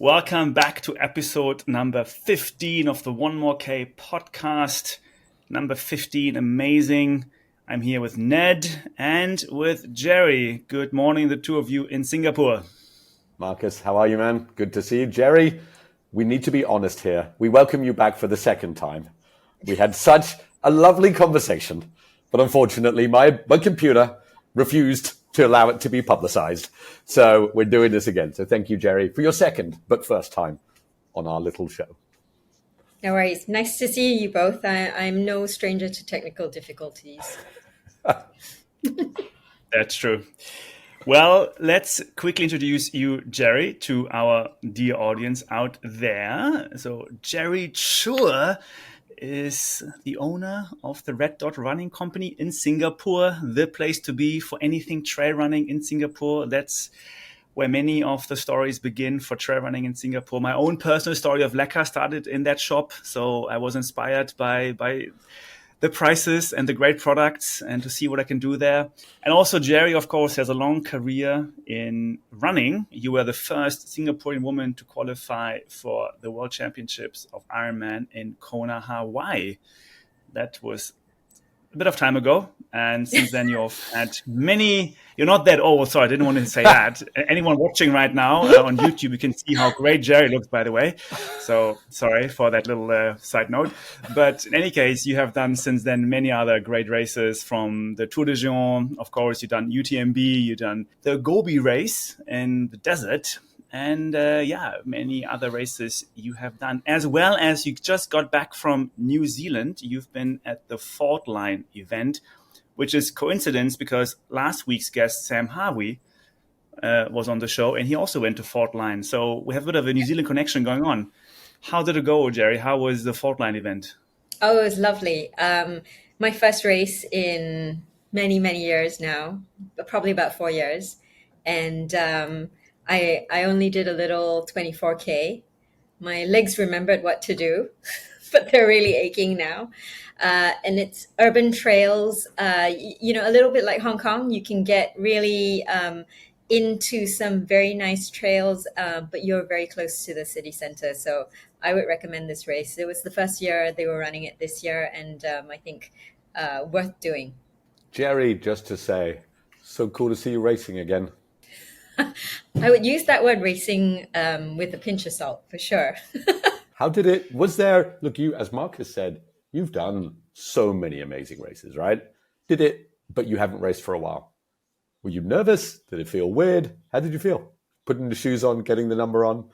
Welcome back to episode number 15 of the One More K podcast. Number 15, amazing. I'm here with Ned and with Jeri. Good morning, the two of you in Singapore. Marcus, how are you, man? Good to see you. Jeri, we need to be honest here. We welcome you back for the second time. We had such a lovely conversation, but unfortunately my computer refused to allow it to be publicized. So we're doing this again. So thank you, Jeri, for your second but first time on our little show. No worries. Nice to see you both. I'm no stranger to technical difficulties. That's true. Well, let's quickly introduce you, Jeri, to our dear audience out there. So Jeri Chua is the owner of the Red Dot Running Company in Singapore, the place to be for anything trail running in Singapore. That's where many of the stories begin for trail running in Singapore. My own personal story of Lekka started in that shop, so I was inspired by the prices and the great products and to see what I can do there. And also Jeri, of course, has a long career in running. You were the first Singaporean woman to qualify for the World Championships of Ironman in Kona, Hawaii. That was a bit of time ago. And since then you've had many, you're not that old, sorry, I didn't want to say that. Anyone watching right now on YouTube, you can see how great Jeri looks, by the way. So sorry for that little side note. But in any case, you have done since then many other great races, from the Tour de Géant, of course, you've done UTMB, you've done the Gobi race in the desert, and many other races you have done, as well as you just got back from New Zealand. You've been at the Fault Line event, which is coincidence because last week's guest, Sam Harvey, was on the show, and he also went to Fault Line. So we have a bit of a New Zealand connection going on. How did it go, Jeri? How was the Fault Line event? Oh, it was lovely. My first race in many, many years now, probably about 4 years. And I only did a little 24K. My legs remembered what to do, but they're really aching now. And it's urban trails, a little bit like Hong Kong. You can get really into some very nice trails, but you're very close to the city center. So I would recommend this race. It was the first year they were running it this year, and I think worth doing. Jeri, just to say, so cool to see you racing again. I would use that word racing with a pinch of salt, for sure. How did it, look, you, as Marcus said, you've done so many amazing races, right? But you haven't raced for a while. Were you nervous? Did it feel weird? How did you feel? Putting the shoes on, getting the number on?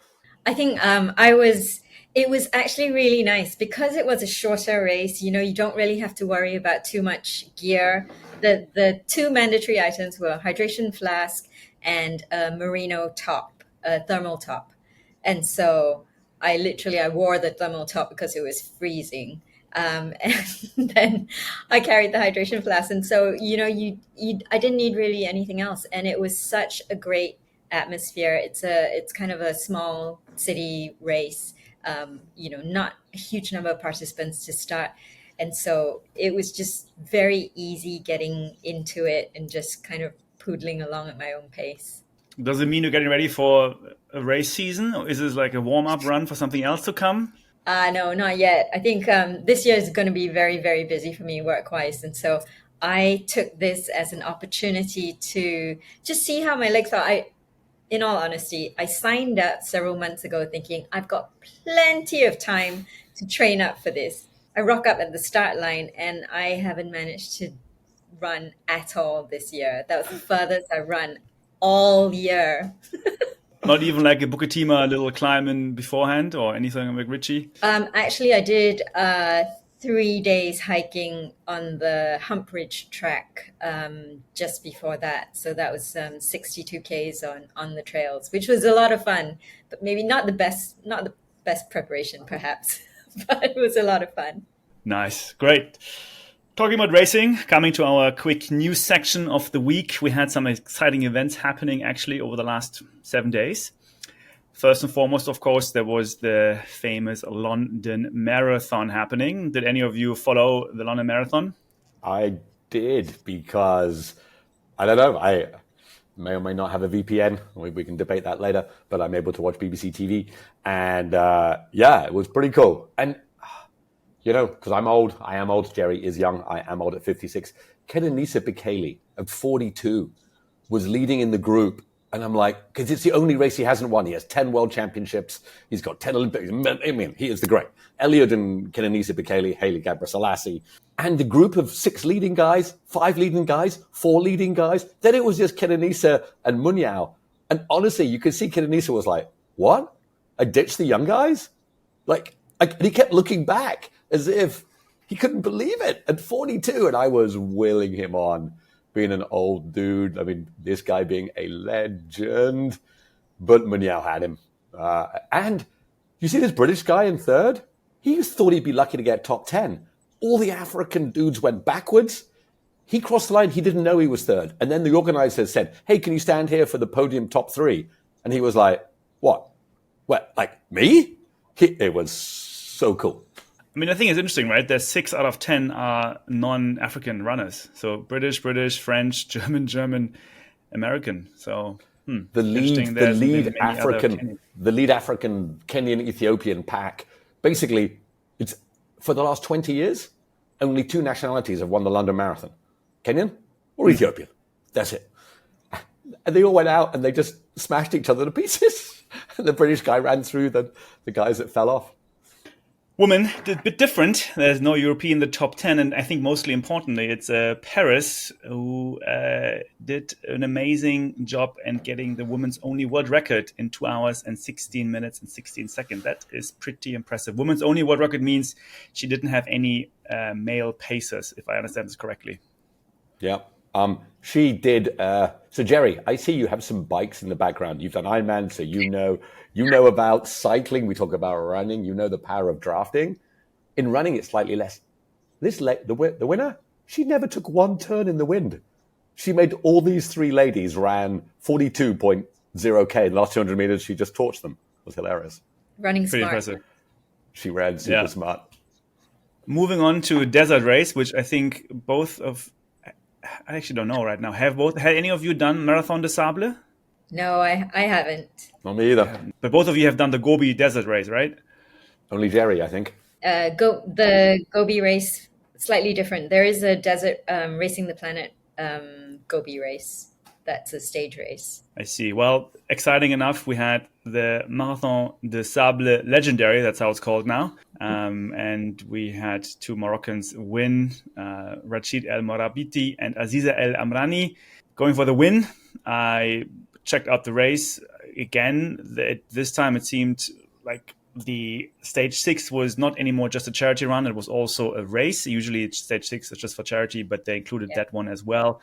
I think it was actually really nice because it was a shorter race. You don't really have to worry about too much gear. The two mandatory items were a hydration flask and a merino top, a thermal top. And so I wore the thermal top because it was freezing. And then I carried the hydration flask. And so, I didn't need really anything else. And it was such a great atmosphere. It's kind of a small city race, not a huge number of participants to start. And so it was just very easy getting into it and just kind of poodling along at my own pace. Does it mean you're getting ready for a race season, or is this like a warm-up run for something else to come? No, not yet. I think this year is going to be very, very busy for me work-wise. And so I took this as an opportunity to just see how my legs are. In all honesty, I signed up several months ago thinking I've got plenty of time to train up for this. I rock up at the start line and I haven't managed to run at all this year. That was the furthest I run all year. Not even like a Bukatima little climb in beforehand or anything like Richie? Actually, I did 3 days hiking on the Hump Ridge track just before that. So that was 62 Ks on the trails, which was a lot of fun, but maybe not the best preparation perhaps, but it was a lot of fun. Nice. Great. Talking about racing, coming to our quick news section of the week. We had some exciting events happening actually over the last 7 days. First and foremost, of course, there was the famous London Marathon happening. Did any of you follow the London Marathon? I did, because I don't know. may or may not have a VPN. We can debate that later, but I'm able to watch BBC TV. And it was pretty cool. And, because I'm old, I am old, Jeri is young, I am old at 56. Kenenisa Bekele at 42 was leading in the group. And I'm like, because it's the only race he hasn't won. He has 10 world championships. He's got 10 Olympics. I mean, he is the great. Eliud and Kenenisa Bekele, Haile Gebrselassie. And the group of 6 leading guys, 5 leading guys, 4 leading guys. Then it was just Kenenisa and Munyao. And honestly, you could see Kenenisa was like, what? I ditched the young guys? And he kept looking back as if he couldn't believe it at 42. And I was willing him on, being an old dude. I mean, this guy being a legend. But Munyao had him. And you see this British guy in third? He just thought he'd be lucky to get top 10. All the African dudes went backwards. He crossed the line. He didn't know he was third. And then the organizers said, hey, can you stand here for the podium top 3? And he was like, what? What, like me? It was so cool. I mean, I think it's interesting, right? There's 6 out of 10 are non-African runners. So British, French, German, American. So the lead African Kenyan Ethiopian pack. Basically, it's for the last 20 years, only 2 nationalities have won the London Marathon: Kenyan or Ethiopian. That's it. And they all went out and they just smashed each other to pieces. And the British guy ran through the guys that fell off. Women, a bit different. There's no European in the top 10. And I think mostly importantly, it's Paris who did an amazing job in getting the women's only world record in 2 hours and 16 minutes and 16 seconds. That is pretty impressive. Women's only world record means she didn't have any male pacers, if I understand this correctly. Yeah. She did. So Jeri, I see you have some bikes in the background. You've done Ironman, so you know about cycling. We talk about running. You know the power of drafting. In running, it's slightly less. The winner, she never took one turn in the wind. She made all these 3 ladies ran 42.0K in the last 200 meters. She just torched them. It was hilarious. Running Pretty smart. impressive. She ran super smart. Moving on to a desert race, which I think I actually don't know right now. Had any of you done Marathon des Sables? No, I haven't. Not me either. But both of you have done the Gobi Desert Race, right? Only Jeri, I think. The Gobi race, slightly different. There is a desert Racing the Planet Gobi race. That's a stage race. I see. Well, exciting enough. We had the Marathon des Sables Legendary, that's how it's called now. And we had 2 Moroccans win, Rachid El Morabiti and Aziza El Amrani. Going for the win. I checked out the race again. This time it seemed like the stage 6 was not anymore just a charity run. It was also a race. Usually stage 6 is just for charity, but they included that one as well.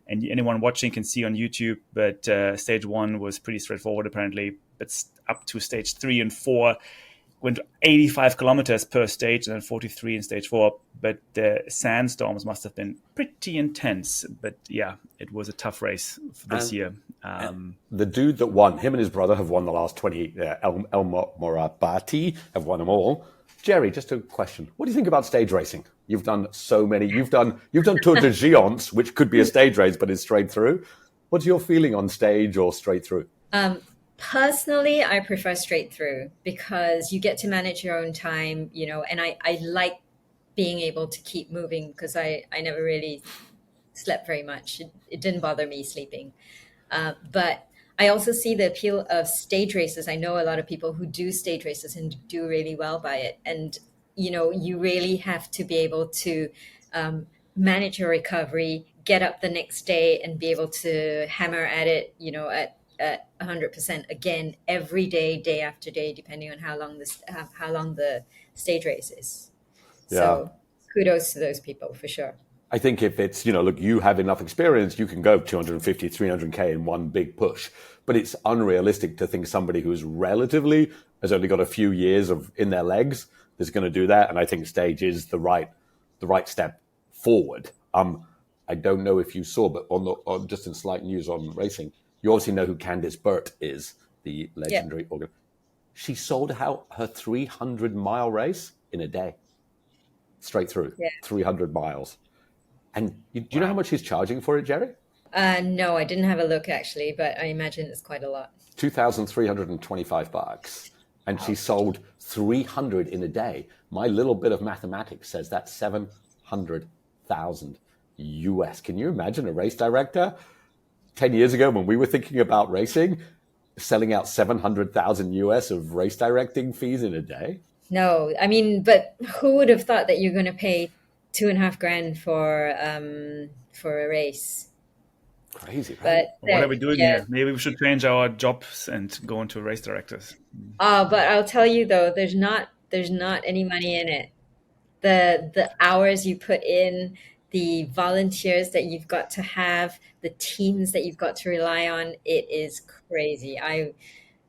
And anyone watching can see on YouTube, but stage 1 was pretty straightforward, apparently. But up to stage 3 and 4 went 85 kilometers per stage and then 43 in stage 4. But the sandstorms must have been pretty intense. But yeah, it was a tough race this year. The dude that won, him and his brother have won the last 20. El Morabati have won them all. Jeri, just a question. What do you think about stage racing? You've done so many. You've done Tour de Géants, which could be a stage race, but it's straight through. What's your feeling on stage or straight through? Personally, I prefer straight through because you get to manage your own time, and I like being able to keep moving because I never really slept very much. It didn't bother me sleeping. But I also see the appeal of stage races. I know a lot of people who do stage races and do really well by it. And, you really have to be able to manage your recovery, get up the next day and be able to hammer at it, at 100% again, every day, day after day, depending on how long the stage race is. Yeah. So kudos to those people for sure. I think if it's, look, you have enough experience, you can go 250, 300K in one big push. But it's unrealistic to think somebody who's has only got a few years in their legs is going to do that. And I think stage is the right step forward. I don't know if you saw, but on just in slight news on racing, you obviously know who Candice Burt is, the legendary organizer. She sold out her 300-mile race in a day, straight through, 300 miles. And do you know how much he's charging for it, Jeri? No, I didn't have a look actually, but I imagine it's quite a lot. $2,325. And she sold 300 in a day. My little bit of mathematics says that's 700,000 US. Can you imagine a race director 10 years ago when we were thinking about racing, selling out 700,000 US of race directing fees in a day? No, I mean, but who would have thought that you're going to pay 2.5 grand for a race? Crazy, right? But What are we doing yeah. here? Maybe we should change our jobs and go into race directors. But I'll tell you though, there's not any money in it. The hours you put in, the volunteers that you've got to have, the teams that you've got to rely on, it is crazy.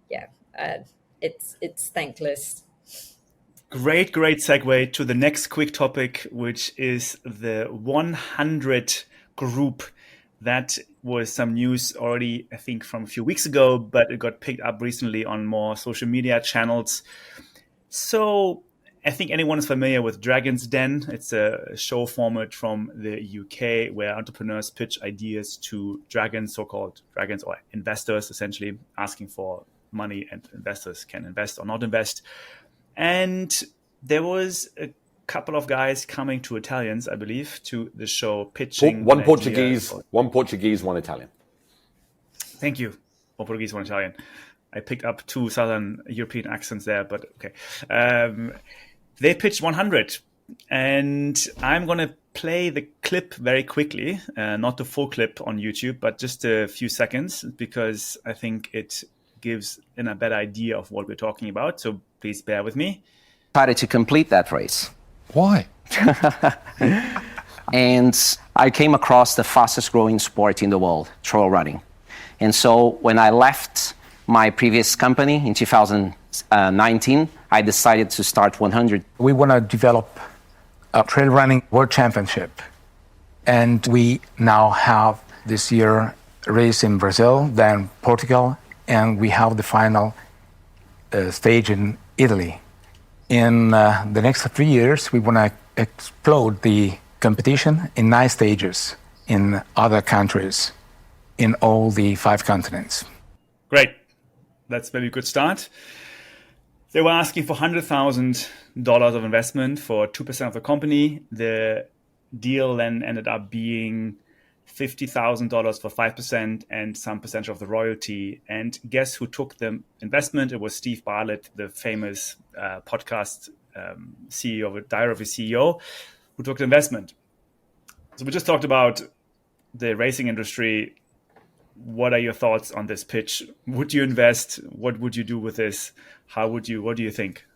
Yeah, uh, it's thankless. Great segue to the next quick topic, which is the 100 group. That was some news already, I think, from a few weeks ago, but it got picked up recently on more social media channels. So I think anyone is familiar with Dragon's Den. It's a show format from the UK where entrepreneurs pitch ideas to dragons, so-called dragons or investors, essentially asking for money, and investors can invest or not invest. And there was a couple of guys coming to Italians, I believe, to the show pitching. One Portuguese, one Italian. Thank you. One Portuguese, one Italian. I picked up 2 Southern European accents there, but okay. They pitched 100, and I'm going to play the clip very quickly, not the full clip on YouTube, but just a few seconds, because I think it gives a better idea of what we're talking about. So please bear with me. Decided to complete that race. Why? And I came across the fastest growing sport in the world, trail running. And so when I left my previous company in 2019, I decided to start 100. We want to develop a trail running world championship. And we now have this year a race in Brazil, then Portugal, and we have the final stage in Italy. In the next 3 years, we want to explode the competition in 9 stages in other countries, in all the 5 continents. Great. That's maybe a good start. They were asking for $100,000 of investment for 2% of the company. The deal then ended up being $50,000 for 5% and some percentage of the royalty. And guess who took the investment? It was Steve Bartlett, the famous podcast CEO, Diary of a CEO, who took the investment. So we just talked about the racing industry. What are your thoughts on this pitch? Would you invest? What would you do with this? What do you think?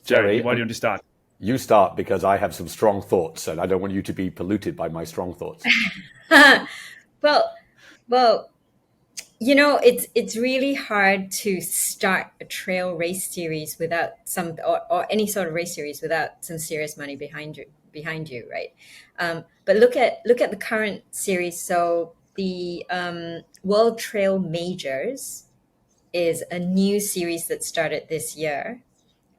Jeri, why don't you start? You start, because I have some strong thoughts and I don't want you to be polluted by my strong thoughts. Well, you know, it's really hard to start a trail race series without some or any sort of race series without some serious money behind you, right? But look at the current series. So the World Trail Majors is a new series that started this year,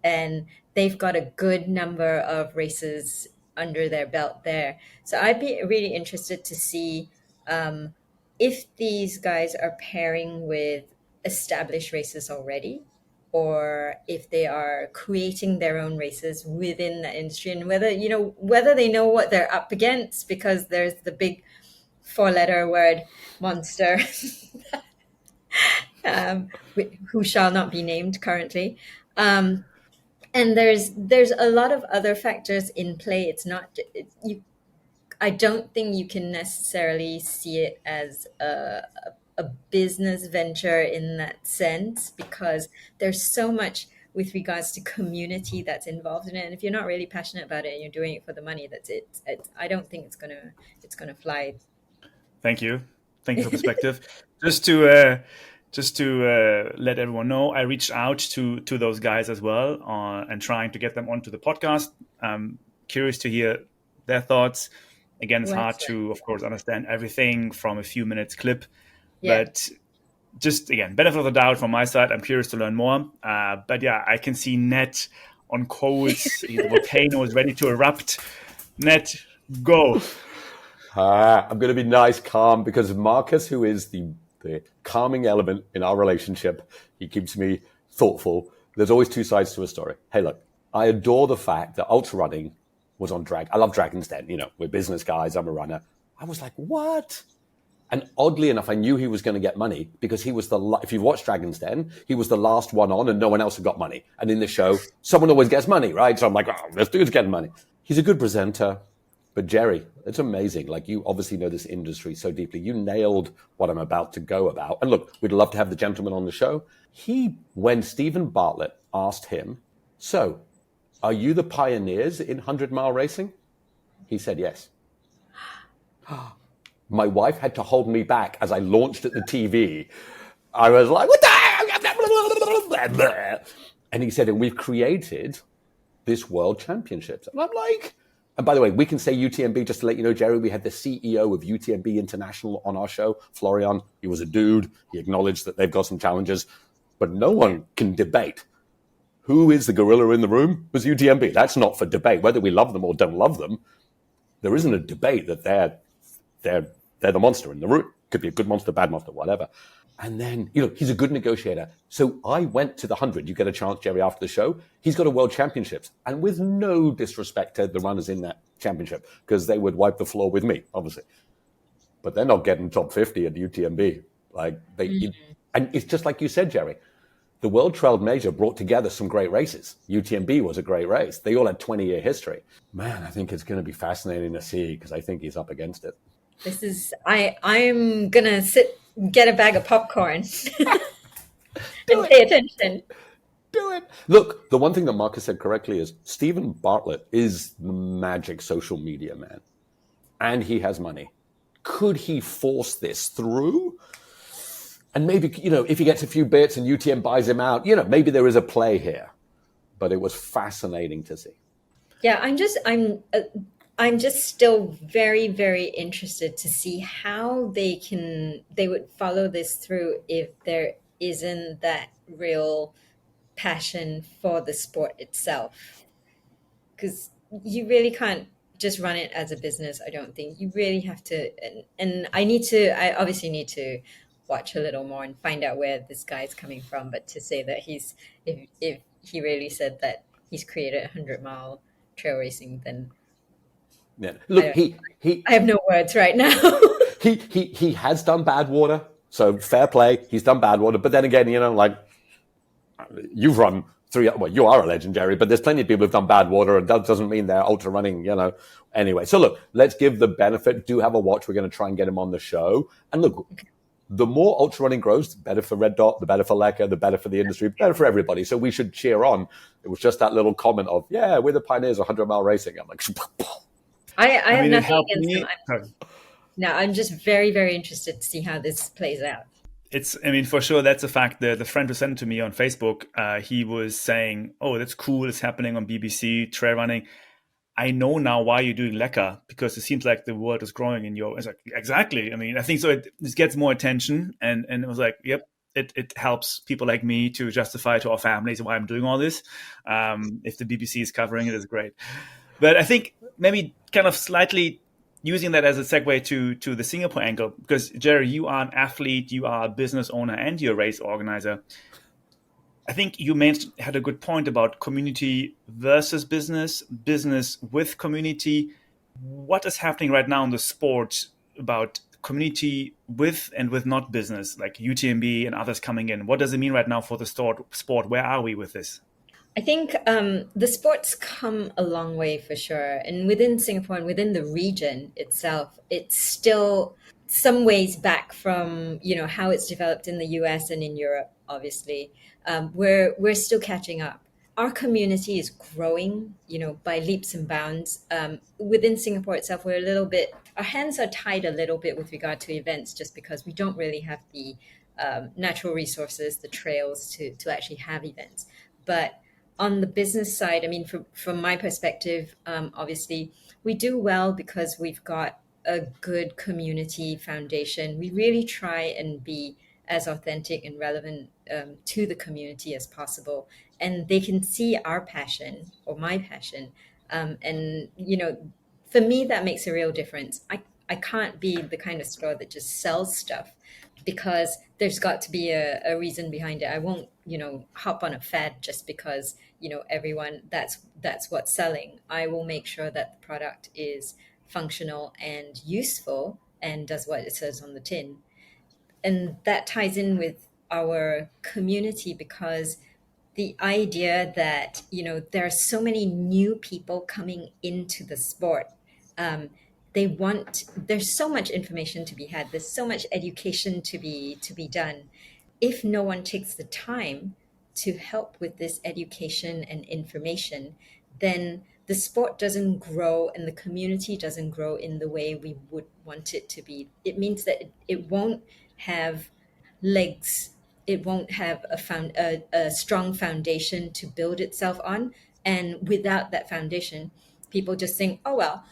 and they've got a good number of races under their belt there. So I'd be really interested to see if these guys are pairing with established races already, or if they are creating their own races within the industry, and whether they know what they're up against, because there's the big 4-letter word monster, who shall not be named currently. And there's a lot of other factors in play. It's not I don't think you can necessarily see it as a business venture in that sense, because there's so much with regards to community that's involved in it. And if you're not really passionate about it and you're doing it for the money, that's it. I don't think it's gonna fly. Thank you for perspective. Just to let everyone know, I reached out to those guys as well, and trying to get them onto the podcast. I'm curious to hear their thoughts. Again, it's hard to, of course, understand everything from a few minutes clip. Yeah. But just, again, benefit of the doubt from my side. I'm curious to learn more. But yeah, I can see Ned on coals. The volcano is ready to erupt. Ned, go. I'm going to be nice, calm, because Marcus, who is the calming element in our relationship, he keeps me thoughtful. There's always two sides to a story. Hey, look, I adore the fact that ultra running was on drag. I love Dragon's Den. You know, we're business guys. I'm a runner. I was like, what? And oddly enough, I knew he was going to get money because he was if you watch Dragon's Den, he was the last one on and no one else had got money. And in the show, someone always gets money, right? So I'm like, oh, this dude's getting money. He's a good presenter. But Jeri, it's amazing. Like, you obviously know this industry so deeply. You nailed what I'm about to go about. And look, we'd love to have the gentleman on the show. When Stephen Bartlett asked him, so are you the pioneers in 100-mile racing? He said yes. My wife had to hold me back as I launched at the TV. I was like, what the heck? And he said, and we've created this World Championships. And I'm like, and by the way, we can say UTMB, just to let you know, Jeri, we had the CEO of UTMB International on our show, Florian. He was a dude. He acknowledged that they've got some challenges, but no one can debate who is the gorilla in the room was UTMB. That's not for debate. Whether we love them or don't love them, there isn't a debate that they're the monster in the room. Could be a good monster, bad monster, whatever. And then, he's a good negotiator. So I went to the 100. You get a chance, Jeri, after the show. He's got a World Championships. And with no disrespect to the runners in that championship, because they would wipe the floor with me, obviously. But they're not getting top 50 at UTMB. And it's just like you said, Jeri. The World Trail Major brought together some great races. UTMB was a great race. They all had 20-year history. Man, I think it's going to be fascinating to see because I think he's up against it. I'm going to get a bag of popcorn and pay attention. Do it. Look, the one thing that Marcus said correctly is Stephen Bartlett is the magic social media man. And he has money. Could he force this through? And maybe, if he gets a few bits and UTM buys him out, maybe there is a play here. But it was fascinating to see. Yeah, I'm just still very, very interested to see how they would follow this through if there isn't that real passion for the sport itself. Because you really can't just run it as a business, I don't think. You really have to, and I obviously need to watch a little more and find out where this guy's coming from. But to say that if he really said that he's created 100-mile trail racing, then yeah. Look, I have no words right now. he has done Badwater, so fair play. He's done Badwater, but then again, you've run 3. Well, you are a legendary, but there's plenty of people who've done Badwater, and that doesn't mean they're ultra running. Anyway, so look, let's give the benefit. Do have a watch. We're going to try and get him on the show. And look, the more ultra running grows, the better for Red Dot, the better for Lecker, the better for the industry, better for everybody. So we should cheer on. It was just that little comment of, yeah, we're the pioneers of 100-mile racing. I'm like, I have nothing against them. I'm just very, very interested to see how this plays out. For sure, that's a fact. The friend who sent it to me on Facebook, he was saying, oh, that's cool. It's happening on BBC, trail running. I know now why you're doing Lecker, because it seems like the world is growing in your... It's like, exactly. I think so. It gets more attention. And it was like, yep, it helps people like me to justify to our families why I'm doing all this. If the BBC is covering it, it's great. But I think maybe kind of slightly using that as a segue to the Singapore angle, because Jeri, you are an athlete, you are a business owner, and you're a race organizer. I think you had a good point about community versus business with community. What is happening right now in the sport about community with and with not business, like UTMB and others coming in? What does it mean right now for the sport? Where are we with this? I think the sport's come a long way for sure. And within Singapore and within the region itself, it's still some ways back from, how it's developed in the US and in Europe, obviously. We're still catching up. Our community is growing, by leaps and bounds. Within Singapore itself, our hands are tied a little bit with regard to events, just because we don't really have the natural resources, the trails to actually have events. But on the business side, from my perspective, obviously, we do well because we've got a good community foundation. We really try and be as authentic and relevant to the community as possible. And they can see our passion or my passion. For me, that makes a real difference. I can't be the kind of store that just sells stuff, because there's got to be a reason behind it. I won't, hop on a fad just because, everyone that's what's selling. I will make sure that the product is functional and useful and does what it says on the tin. And that ties in with our community, because the idea that there are so many new people coming into the sport. There's so much information to be had, there's so much education to be done. If no one takes the time to help with this education and information, then the sport doesn't grow and the community doesn't grow in the way we would want it to be. It means that it won't have legs. It won't have a strong foundation to build itself on. And without that foundation, people just think, oh, well,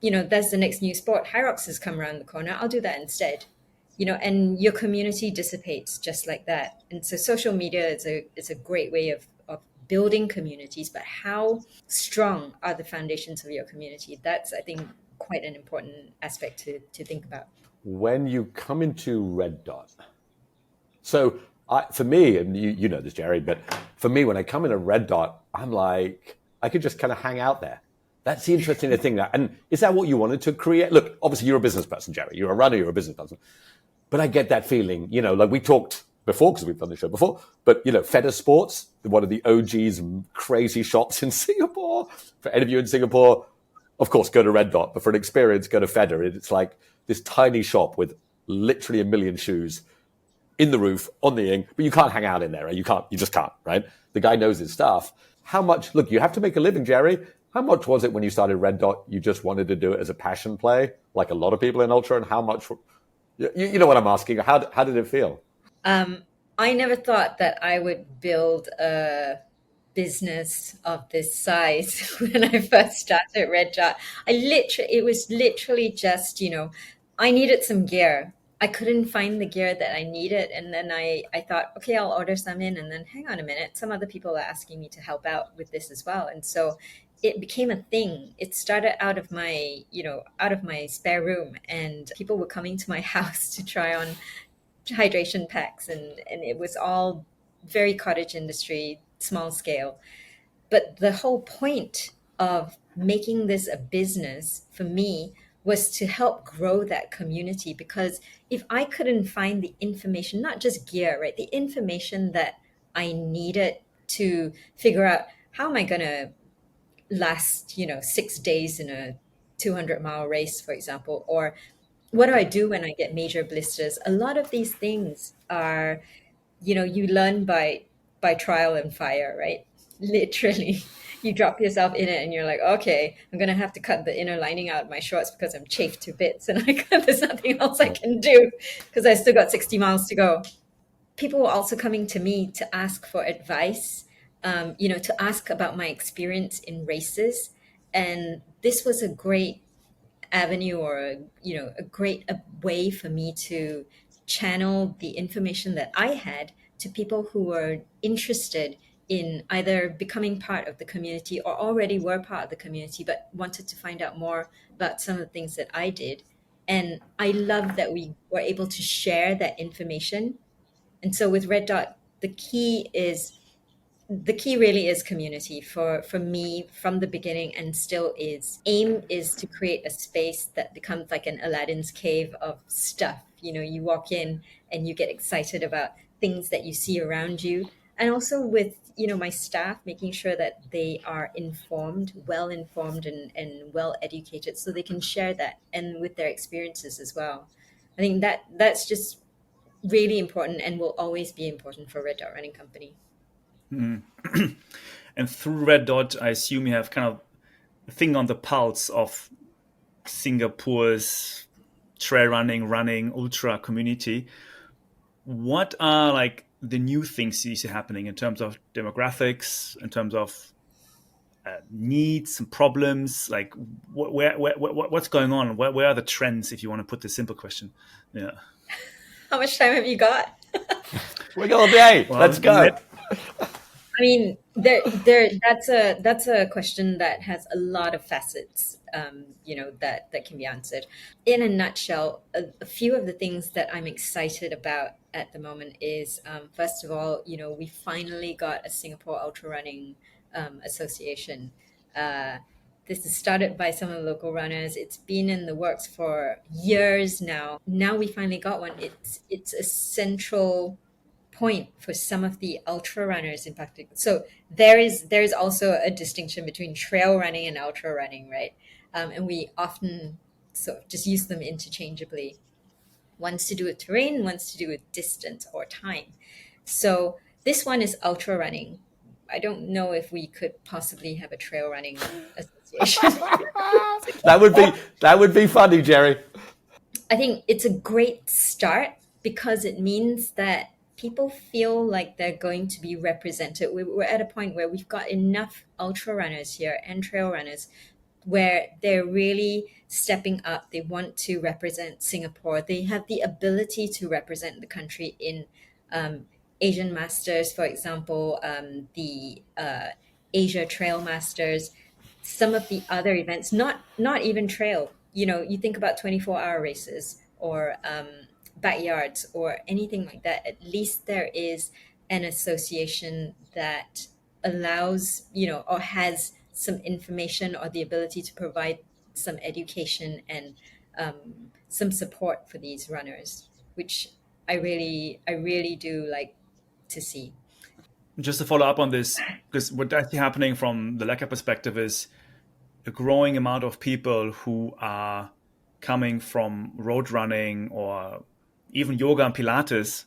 that's the next new sport. Hyrox has come around the corner. I'll do that instead. And your community dissipates just like that. And so social media is a great way of building communities, but how strong are the foundations of your community? That's, I think, quite an important aspect to think about. When you come into Red Dot, so for me, and you know this, Jeri, but for me, when I come into Red Dot, I'm like, I could just kind of hang out there. That's the interesting thing. And is that what you wanted to create? Look, obviously you're a business person, Jeri. You're a runner, you're a business person. But I get that feeling, like we talked before, because we've done the show before, but, Feder Sports, one of the OGs, crazy shops in Singapore. For any of you in Singapore, of course, go to Red Dot. But for an experience, go to Feder. It's like this tiny shop with literally 1 million shoes in the roof, on the ing, but you can't hang out in there. Right? You just can't, right? The guy knows his stuff. How much, look, you have to make a living, Jeri. How much was it when you started Red Dot, you just wanted to do it as a passion play, like a lot of people in Ultra, and how much, you know what I'm asking, how did it feel? I never thought that I would build a business of this size when I first started Red Dot. It was literally just, I needed some gear. I couldn't find the gear that I needed. And then I thought, okay, I'll order some in. And then hang on a minute, some other people are asking me to help out with this as well. And so it became a thing. It started out of my spare room, and people were coming to my house to try on hydration packs. And it was all very cottage industry, small scale. But the whole point of making this a business for me was to help grow that community, because if I couldn't find the information, not just gear, right? The information that I needed to figure out how am I going to last, 6 days in a 200-mile race, for example, or what do I do when I get major blisters? A lot of these things are, you learn by trial and fire, right? Literally. You drop yourself in it and you're like, okay, I'm going to have to cut the inner lining out of my shorts because I'm chafed to bits and there's nothing else I can do because I still got 60 miles to go. People were also coming to me to ask for advice, to ask about my experience in races. And this was a great avenue, or a great way for me to channel the information that I had to people who were interested in either becoming part of the community or already were part of the community but wanted to find out more about some of the things that I did. And I love that we were able to share that information. And so with Red Dot, the key really is community for me from the beginning, and still is. Aim is to create a space that becomes like an Aladdin's cave of stuff. You walk in and you get excited about things that you see around you. And also with, my staff, making sure that they are well informed and well educated so they can share that and with their experiences as well. I think that's just really important and will always be important for Red Dot Running Company. Mm. And through Red Dot, I assume you have kind of a thing on the pulse of Singapore's trail running, ultra community. What are like the new things you see happening in terms of demographics, in terms of needs and problems? Like what's going on? Where are the trends, if you want to put this simple question? Yeah. How much time have you got? We got all day. Well, let's go. I mean, that's a question that has a lot of facets, that can be answered. In a nutshell, a few of the things that I'm excited about at the moment is, first of all, we finally got a Singapore Ultra Running Association. Uh, this is started by some of the local runners. It's been in the works for years now. Now we finally got one. It's a central point for some of the ultra runners in particular. So there is also a distinction between trail running and ultra running, right? And we often sort of just use them interchangeably. One's to do with terrain, one's to do with distance or time. So this one is ultra running. I don't know if we could possibly have a trail running association. That would be funny, Jerry. I think it's a great start because it means that people feel like they're going to be represented. We're at a point where we've got enough ultra runners here and trail runners where they're really stepping up. They want to represent Singapore. They have the ability to represent the country in Asian Masters, for example, the Asia Trail Masters, some of the other events, not even trail. You think about 24-hour races or backyards or anything like that. At least there is an association that allows, or has some information or the ability to provide some education and some support for these runners, which I really do like to see. Just to follow up on this, because what I see happening from the Lecker perspective is a growing amount of people who are coming from road running or even yoga and Pilates,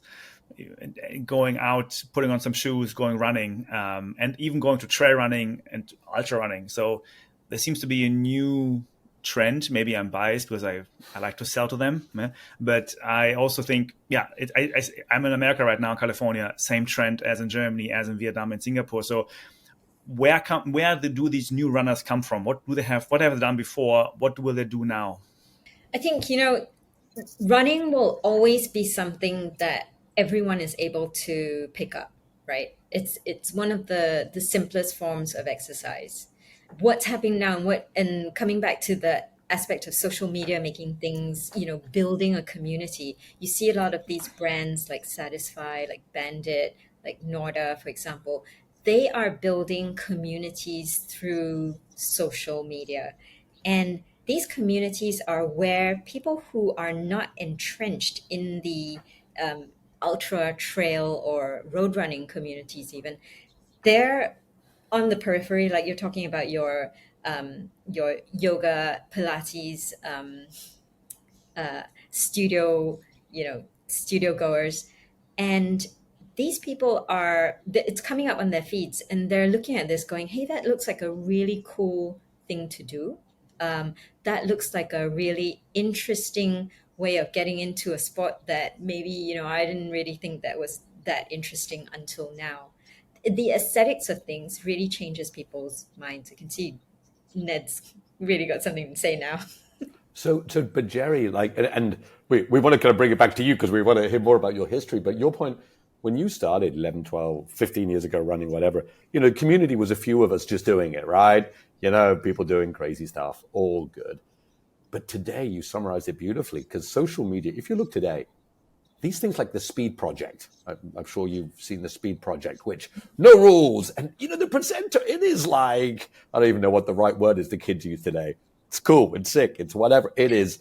going out, putting on some shoes, going running, and even going to trail running and ultra running. So there seems to be a new trend. Maybe I'm biased because I like to sell to them, yeah? But I also think, yeah, I'm in America right now, California, same trend as in Germany, as in Vietnam and Singapore. So do these new runners come from? What do they have? What have they done before? What will they do now? I think, running will always be something that everyone is able to pick up, right? It's one of the simplest forms of exercise. What's happening now, and coming back to the aspect of social media making things, building a community. You see a lot of these brands like Satisfy, like Bandit, like Norda, for example. They are building communities through social media. And these communities are where people who are not entrenched in the ultra trail or road running communities, even, they're on the periphery, like you're talking about your yoga, Pilates, studio, studio goers, and these people it's coming up on their feeds, and they're looking at this, going, "Hey, that looks like a really cool thing to do. That looks like a really interesting way of getting into a sport that maybe I didn't really think that was that interesting until now." The aesthetics of things really changes people's minds. You can see Ned's really got something to say now. But Jerry, and we want to kind of bring it back to you because we want to hear more about your history. But your point, when you started 11, 12, 15 years ago running, whatever, community was a few of us just doing it, right? People doing crazy stuff, all good. But today you summarized it beautifully because social media, if you look today, these things like the Speed Project, I'm sure you've seen the Speed Project, which no rules. And, the presenter, it is like, I don't even know what the right word is the kids use today. It's cool, it's sick, it's whatever. It is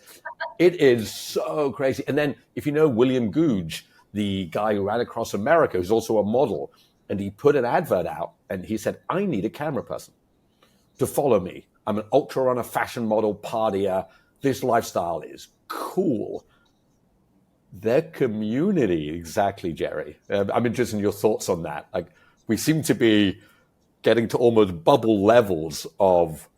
so crazy. And then if you know William Googe, the guy who ran across America, who's also a model, and he put an advert out and he said, I need a camera person to follow me. I'm an ultra runner, fashion model, partier. This lifestyle is cool. Their community, exactly, Jerry. I'm interested in your thoughts on that. Like, we seem to be getting to almost bubble levels of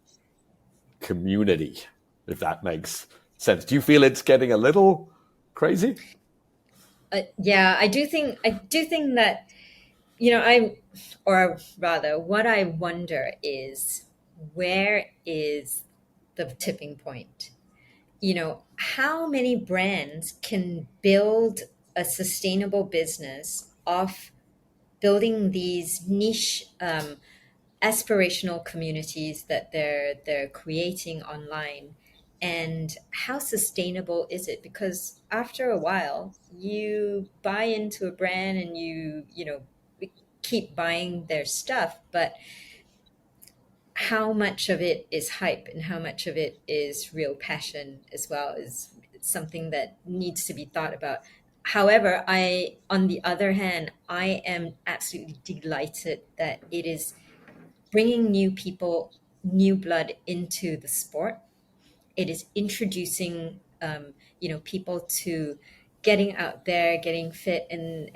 community, if that makes sense. Do you feel it's getting a little crazy? Yeah, I do think that, or rather, what I wonder is, where is the tipping point? How many brands can build a sustainable business off building these niche aspirational communities that they're creating online. And how sustainable is it? Because after a while, you buy into a brand and you know keep buying their stuff, but how much of it is hype and how much of it is real passion as well is something that needs to be thought about. However, on the other hand, I am absolutely delighted that it is bringing new people, new blood into the sport. It is introducing people to getting out there, getting fit, and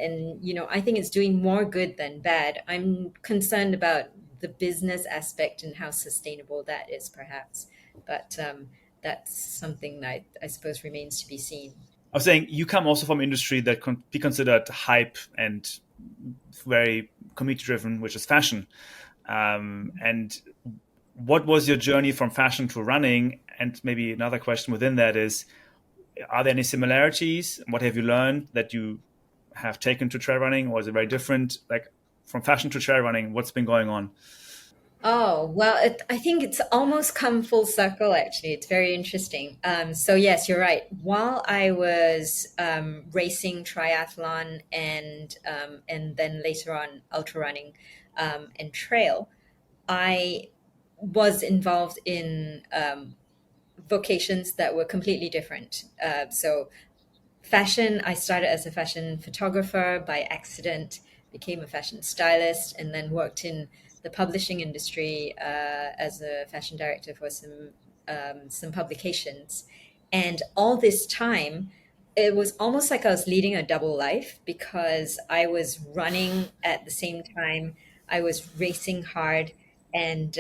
I think it's doing more good than bad. I'm concerned about the business aspect and how sustainable that is, perhaps, but that's something that I suppose remains to be seen. I was saying you come also from industry that can be considered hype and very community driven, which is fashion. And what was your journey from fashion to running? And maybe another question within that is, are there any similarities? What have you learned that you have taken to trail running, or is it very different? Like from fashion to trail running, what's been going on? Oh, well, I think it's almost come full circle, actually. It's very interesting. So, yes, you're right. While I was racing triathlon and then later on ultra running and trail, I was involved in vocations that were completely different. So, fashion, I started as a fashion photographer by accident, became a fashion stylist, and then worked in the publishing industry as a fashion director for some publications. And all this time, it was almost like I was leading a double life because I was running at the same time, I was racing hard, and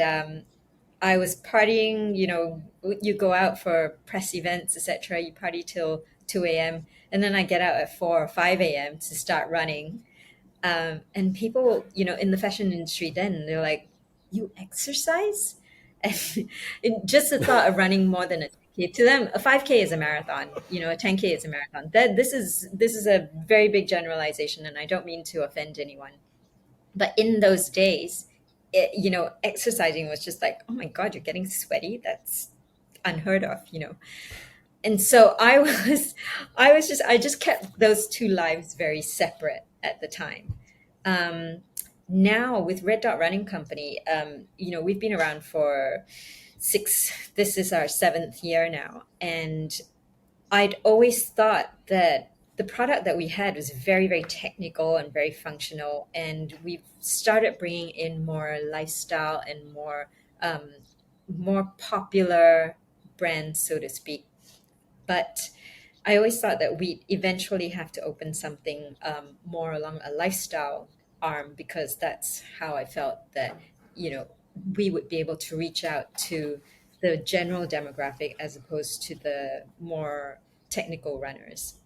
I was partying. You go out for press events, etc. You party till 2 a.m. and then I get out at 4 or 5 a.m. to start running. And people, in the fashion industry, then they're like, "You exercise?" And just the thought of running more than a 10K to them, a 5K is a marathon. A 10K is a marathon. That this is a very big generalization, and I don't mean to offend anyone. But in those days, exercising was just like, "Oh my God, you're getting sweaty. That's unheard of." And so I just kept those two lives very separate at the time. Now with Red Dot Running Company, we've been around for this is our 7th year now. And I'd always thought that the product that we had was very, very technical and very functional. And we've started bringing in more lifestyle and more popular brands, so to speak. But I always thought that we'd eventually have to open something more along a lifestyle arm, because that's how I felt that, we would be able to reach out to the general demographic as opposed to the more technical runners,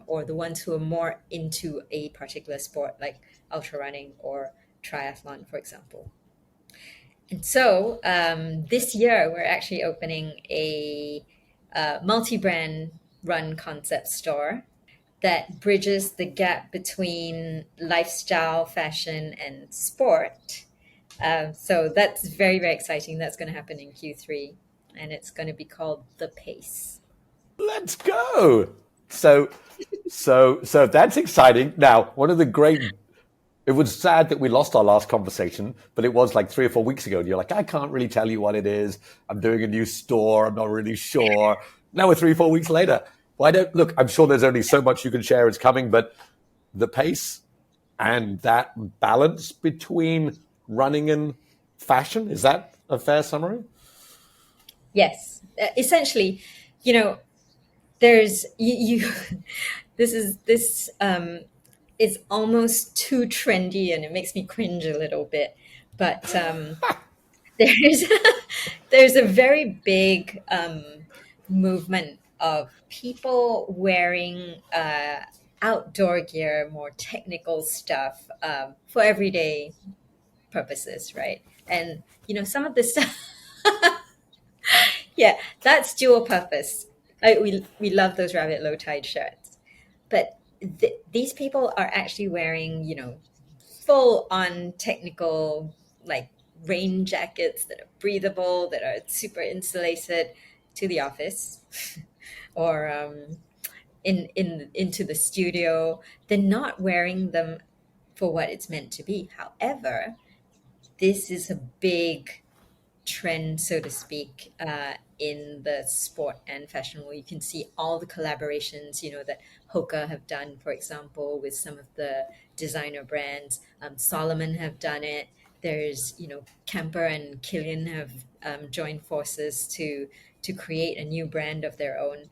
or the ones who are more into a particular sport like ultra running or triathlon, for example. And so this year we're actually opening a multi-brand run concept store that bridges the gap between lifestyle, fashion, and sport. So that's very, very exciting. That's going to happen in Q3, and it's going to be called The Pace. Let's go. So that's exciting. Now, one of the great. It was sad that we lost our last conversation, but it was like 3 or 4 weeks ago. And you're like, I can't really tell you what it is. I'm doing a new store. I'm not really sure. Now we're 3 or 4 weeks later. Look, I'm sure there's only so much you can share. It's coming, but the pace and that balance between running and fashion, is that a fair summary? Yes. Essentially, there's you this is almost too trendy and it makes me cringe a little bit. But there's there's a very big movement of people wearing outdoor gear, more technical stuff for everyday purposes, right? And some of this stuff, yeah, that's dual purpose. We love those rabbit low tide shirts, but these people are actually wearing full on technical, like rain jackets that are breathable, that are super insulated to the office or into the studio. They're not wearing them for what it's meant to be. However, this is a big trend, so to speak, in the sport and fashion world. You can see all the collaborations, that Hoka have done, for example, with some of the designer brands. Solomon have done it. There's, Kemper and Killian have joined forces to create a new brand of their own.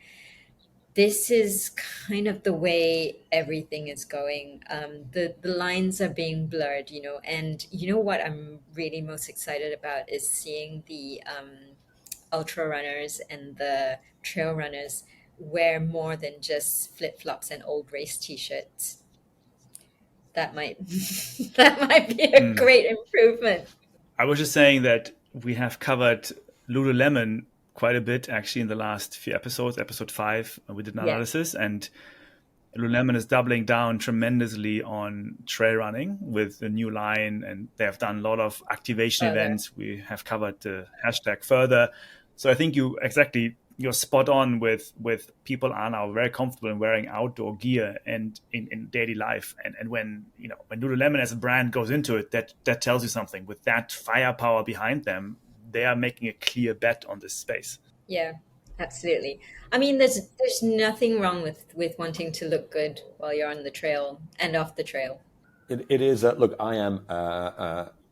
This is kind of the way everything is going. The lines are being blurred, and what I'm really most excited about is seeing the ultra runners and the trail runners wear more than just flip flops and old race t-shirts. That might that might be a great improvement. I was just saying that we have covered Lululemon quite a bit actually in the last few episodes. Episode 5, we did an analysis, and Lululemon is doubling down tremendously on trail running with a new line, and they have done a lot of activation events. We have covered the hashtag further. So I think you're spot on with people are now very comfortable in wearing outdoor gear and in daily life. And when Lululemon as a brand goes into it, that tells you something. With that firepower behind them, they are making a clear bet on this space. Yeah, absolutely. I mean, there's nothing wrong with wanting to look good while you're on the trail and off the trail. It is. Look, I am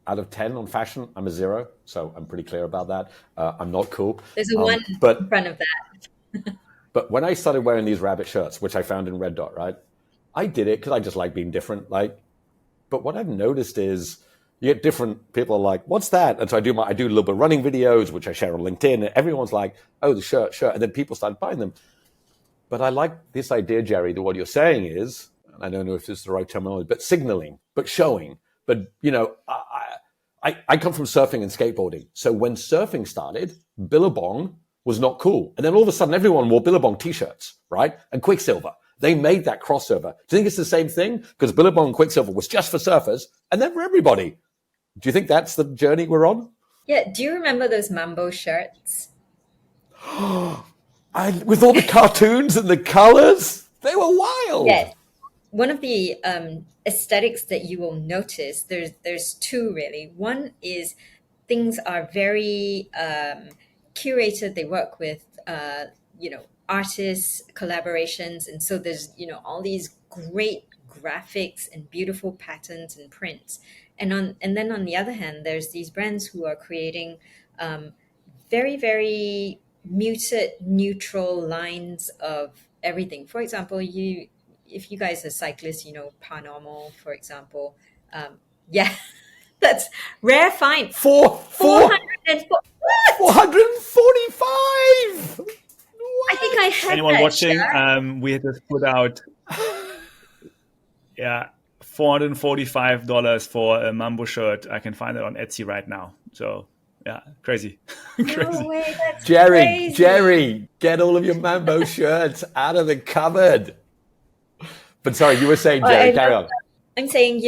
out of 10 on fashion. I'm a 0, so I'm pretty clear about that. I'm not cool. There's a 1 in front of that. But when I started wearing these rabbit shirts, which I found in Red Dot, right, I did it because I just like being different. But what I've noticed is you get different people are like, what's that? And so I do a little bit of running videos, which I share on LinkedIn, and everyone's like, oh, the shirt. And then people started buying them. But I like this idea, Jeri, that what you're saying is, and I don't know if this is the right terminology, but signaling, but showing. But, I come from surfing and skateboarding. So when surfing started, Billabong was not cool. And then all of a sudden, everyone wore Billabong T-shirts, right? And Quicksilver. They made that crossover. Do you think it's the same thing? Because Billabong and Quicksilver was just for surfers and then for everybody. Do you think that's the journey we're on? Yeah. Do you remember those Mambo shirts? With all the cartoons and the colors, they were wild. Yes. One of the aesthetics that you will notice, there's 2 really. One is things are very curated. They work with artists, collaborations, and so there's all these great graphics and beautiful patterns and prints. And then on the other hand, there's these brands who are creating very, very muted, neutral lines of everything. For example, if you guys are cyclists, Paranormal, for example. That's rare find. 445. I think I had anyone that watching, shirt. we had just put out $445 for a Mambo shirt. I can find it on Etsy right now. So yeah, crazy. Crazy. No way, that's Jeri, crazy. Jeri, get all of your Mambo shirts out of the cupboard. But sorry, you were saying, Jeri, carry on. I'm saying,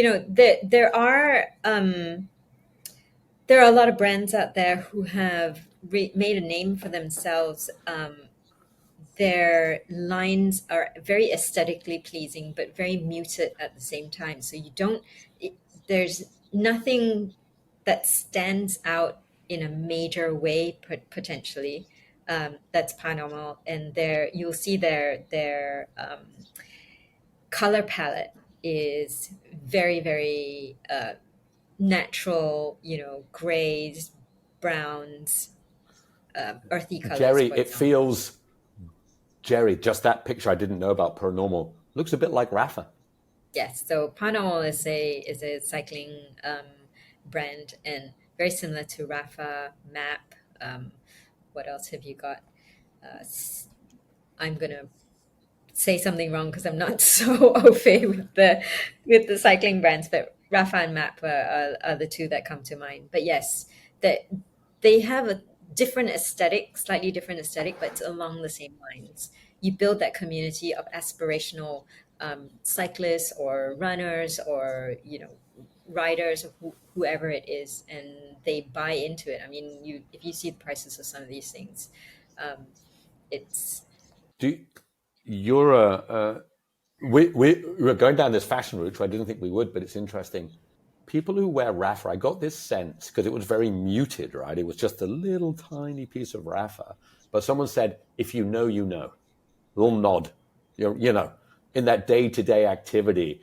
there are a lot of brands out there who have made a name for themselves. Their lines are very aesthetically pleasing, but very muted at the same time. So there's nothing that stands out in a major way, potentially. That's Paranormal, and you'll see their color palette is very, very natural. Grays, browns, earthy colors. Jeri, it feels. Jeri, just that picture I didn't know about Paranormal looks a bit like Rafa. Yes, so Paranormal is a cycling brand and very similar to Rafa, Map. What else have you got? I'm gonna say something wrong because I'm not so au fait with the cycling brands, but Rafa and Map are the 2 that come to mind. But yes, they have a different aesthetic, slightly different aesthetic, but it's along the same lines. You build that community of aspirational cyclists or runners or riders or whoever it is, and they buy into it. I mean, if you see the prices of some of these things, it's You're we're going down this fashion route, which I didn't think we would, but it's interesting. People who wear raffia, I got this sense because it was very muted, right? It was just a little tiny piece of raffia. But someone said, if you know, you know. A little nod, you know, in that day-to-day activity,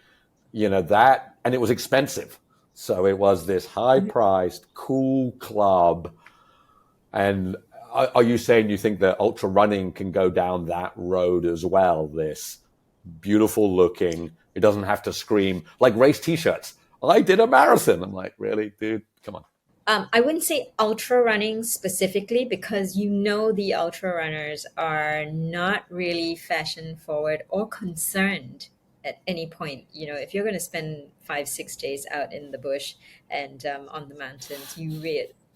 that, and it was expensive. So it was this high-priced, cool club. And are you saying you think that ultra running can go down that road as well? This beautiful looking, it doesn't have to scream like race t-shirts. I did a marathon. I'm like, really, dude? Come on. I wouldn't say ultra running specifically, because the ultra runners are not really fashion forward or concerned at any point. If you're going to spend 5-6 days out in the bush and on the mountains,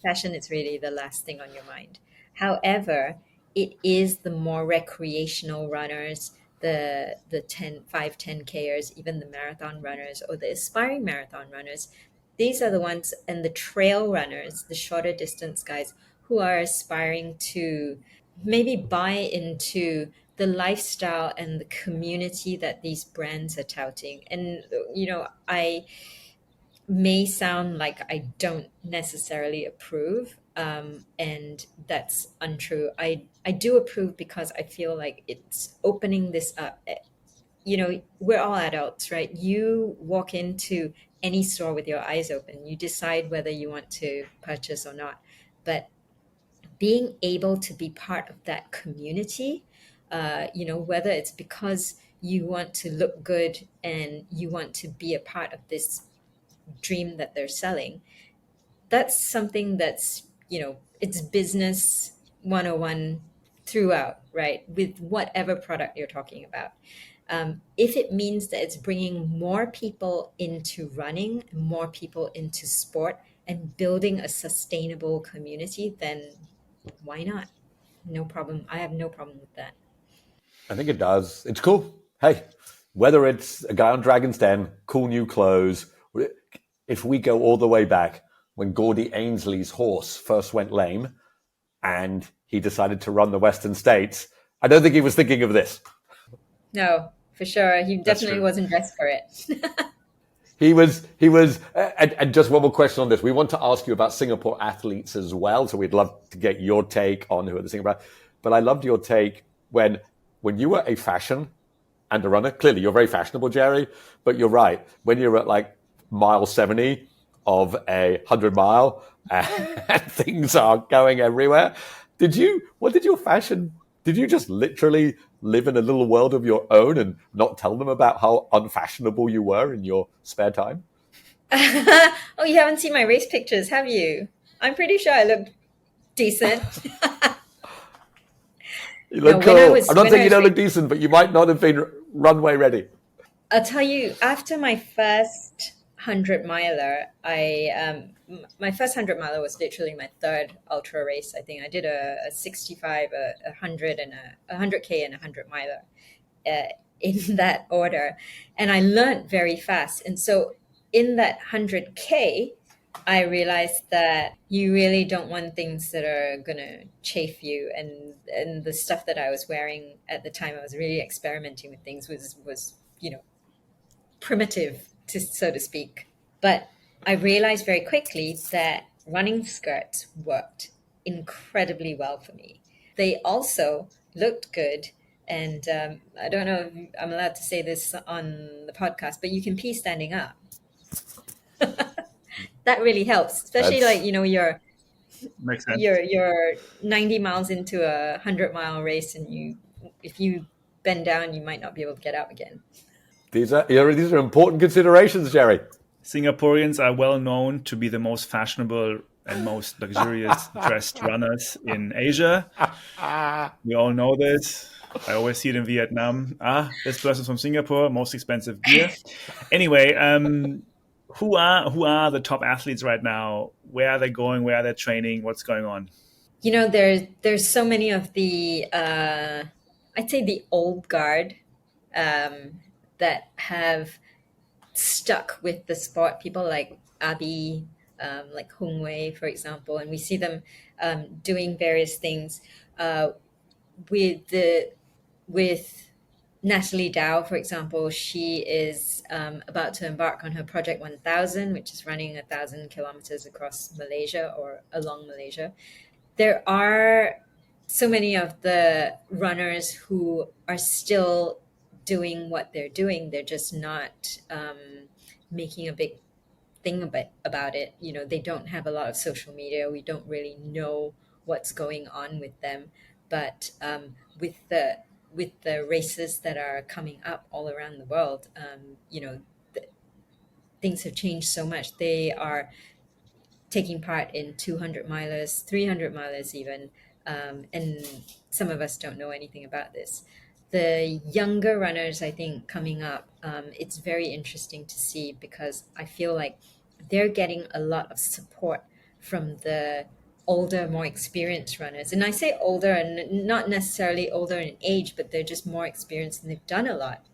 fashion is really the last thing on your mind. However, it is the more recreational runners, the 5-10Kers, even the marathon runners or the aspiring marathon runners. These are the ones, and the trail runners, the shorter distance guys, who are aspiring to maybe buy into the lifestyle and the community that these brands are touting. And, I may sound like I don't necessarily approve, and that's untrue. I do approve because I feel like it's opening this up. We're all adults, right? You walk into any store with your eyes open. You decide whether you want to purchase or not. But being able to be part of that community, whether it's because you want to look good and you want to be a part of this dream that they're selling, that's something that's, it's business 101 throughout, right? With whatever product you're talking about. If it means that it's bringing more people into running, more people into sport, and building a sustainable community, then why not? No problem. I have no problem with that. I think it does. It's cool. Hey, whether it's a guy on Dragon's Den, cool new clothes, if we go all the way back when Gordy Ainsley's horse first went lame and he decided to run the Western States, I don't think he was thinking of this. No, for sure. He definitely wasn't dressed for it. He was, and just one more question on this. We want to ask you about Singapore athletes as well. So we'd love to get your take on who are the Singapore. But I loved your take when you were a fashion and a runner. Clearly, you're very fashionable, Jeri, but you're right. When you're at like mile 70 of a 100-mile and things are going everywhere, did you just literally live in a little world of your own and not tell them about how unfashionable you were in your spare time? Oh, you haven't seen my race pictures, have you? I'm pretty sure I look decent. You look cool. I'm not saying you don't look decent, but you might not have been runway ready. I'll tell you, after my first 100-miler, my first 100-miler was literally my third ultra race. I think I did a 65, a 100, and a 100K and a 100-miler in that order. And I learned very fast. And so in that 100K, I realized that you really don't want things that are going to chafe you. And the stuff that I was wearing at the time, I was really experimenting with things, was primitive, so to speak. But I realized very quickly that running skirts worked incredibly well for me. They also looked good. And I don't know if I'm allowed to say this on the podcast, but you can pee standing up. That really helps, especially you're 90 miles into a 100-mile race, and if you bend down, you might not be able to get out again. These are important considerations, Jeri. Singaporeans are well known to be the most fashionable and most luxurious dressed runners in Asia. We all know this. I always see it in Vietnam. This person's from Singapore, most expensive gear. Anyway, who are the top athletes right now? Where are they going? Where are they training? What's going on? There's so many of the I'd say the old guard that have stuck with the sport. People like Abi, like Hung Wei, for example, and we see them doing various things with the with Natalie Dow, for example. She is about to embark on her Project 1000, which is running 1,000 kilometers across Malaysia or along Malaysia. There are so many of the runners who are still doing what they're doing. They're just not making a big thing about it. You know, they don't have a lot of social media. We don't really know what's going on with them. But with the races that are coming up all around the world, you know, things have changed so much. They are taking part in 200 milers, 300 milers even, and some of us don't know anything about this. The younger runners, I think, coming up, it's very interesting to see because I feel like they're getting a lot of support from the older, more experienced runners. And I say older, and not necessarily older in age, but they're just more experienced and they've done a lot.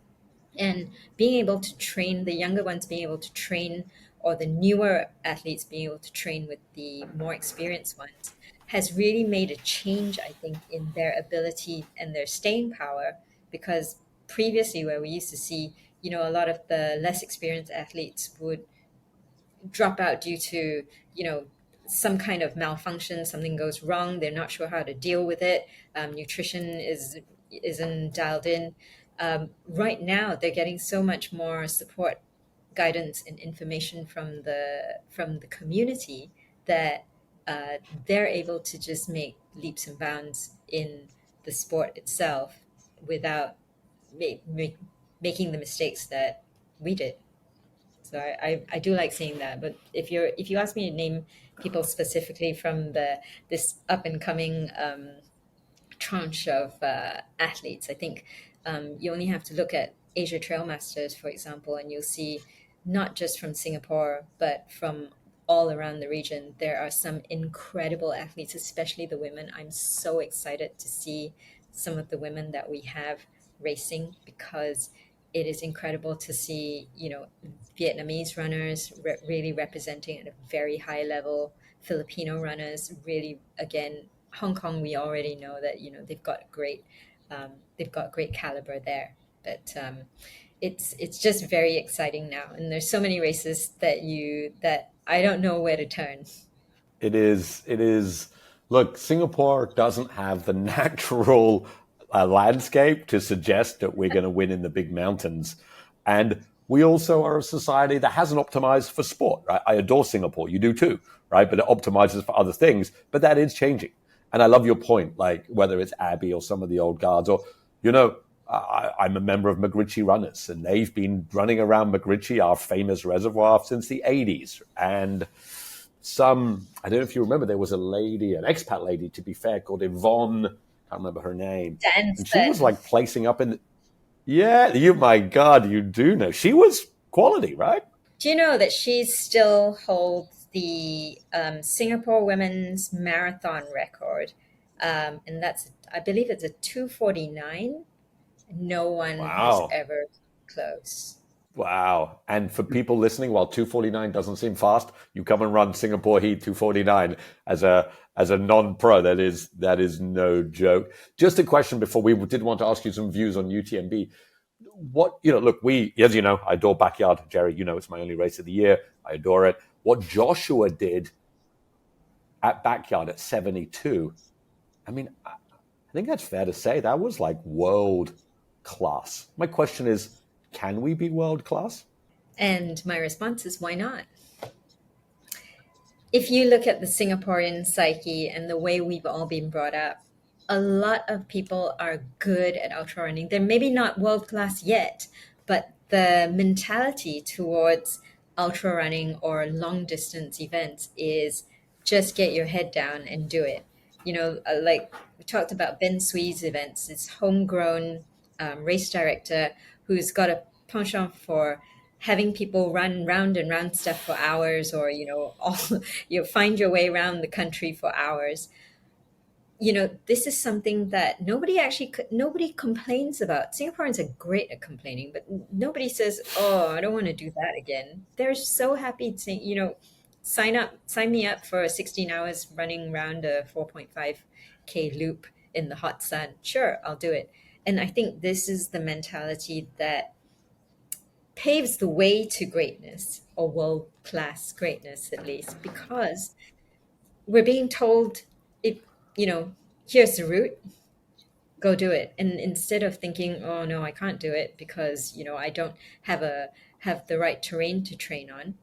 And being able to train, the younger ones being able to train, or the newer athletes being able to train with the more experienced ones, has really made a change, I think, in their ability and their staying power. Because previously, where we used to see, you know, a lot of the less experienced athletes would drop out due to, you know, some kind of malfunction, something goes wrong, they're not sure how to deal with it, nutrition isn't dialed in. Right now, they're getting so much more support, guidance, and information from the community that they're able to just make leaps and bounds in the sport itself without making the mistakes that we did. So I do like seeing that. But if you ask me to name people specifically from this up and coming tranche of athletes, I think you only have to look at Asia Trail Masters, for example, and you'll see not just from Singapore, but from all around the region, there are some incredible athletes, especially the women. I'm so excited to see some of the women that we have racing because it is incredible to see, you know, Vietnamese runners really representing at a very high level, Filipino runners really, again, Hong Kong, we already know that, you know, they've got great caliber there. But it's just very exciting now, and there's so many races that I don't know where to turn. It is. Look, Singapore doesn't have the natural landscape to suggest that we're going to win in the big mountains. And we also are a society that hasn't optimized for sport, right? I adore Singapore. You do too, right? But it optimizes for other things. But that is changing. And I love your point, like whether it's Abbey or some of the old guards or, you know, I'm a member of McRitchie Runners, and they've been running around McRitchie, our famous reservoir, since the 80s. And I don't know if you remember, there was a lady, an expat lady, to be fair, called Yvonne, I can't remember her name. And she was like placing up in, my God, you do know. She was quality, right? Do you know that she still holds the Singapore women's marathon record? And that's, I believe it's a 2:49. No one has ever close. Wow. And for people listening, while 2:49 doesn't seem fast, you come and run Singapore Heat 2:49 as a non-pro. That is no joke. Just a question before we did want to ask you some views on UTMB. What, you know, look, as you know, I adore Backyard. Jeri, you know, it's my only race of the year. I adore it. What Joshua did at Backyard at 72, I mean, I think that's fair to say that was like world class. My question is, can we be world class? And my response is, why not? If you look at the Singaporean psyche and the way we've all been brought up, a lot of people are good at ultra running. They're maybe not world class yet, but the mentality towards ultra running or long distance events is just get your head down and do it. You know, like we talked about Ben Sui's events, this homegrown race director who's got a penchant for having people run round and round stuff for hours, or, you know, find your way around the country for hours. this is something that nobody complains about. Singaporeans are great at complaining, but nobody says, "Oh, I don't want to do that again." They're so happy to, sign me up for 16 hours running around a 4.5K loop in the hot sun. Sure, I'll do it. And I think this is the mentality that paves the way to greatness, or world class greatness at least, because we're being told, if here's the route, go do it. And instead of thinking, oh no, I can't do it because I don't have the right terrain to train on,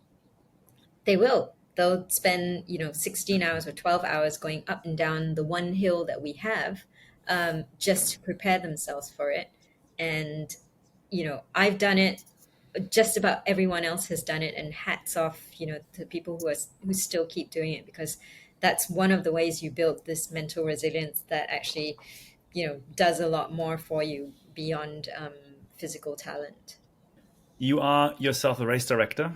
they'll spend 16 hours or 12 hours going up and down the one hill that we have, just to prepare themselves for it. And I've done it, just about everyone else has done it, and hats off to people who still keep doing it, because that's one of the ways you build this mental resilience that actually does a lot more for you beyond physical talent. You are yourself a race director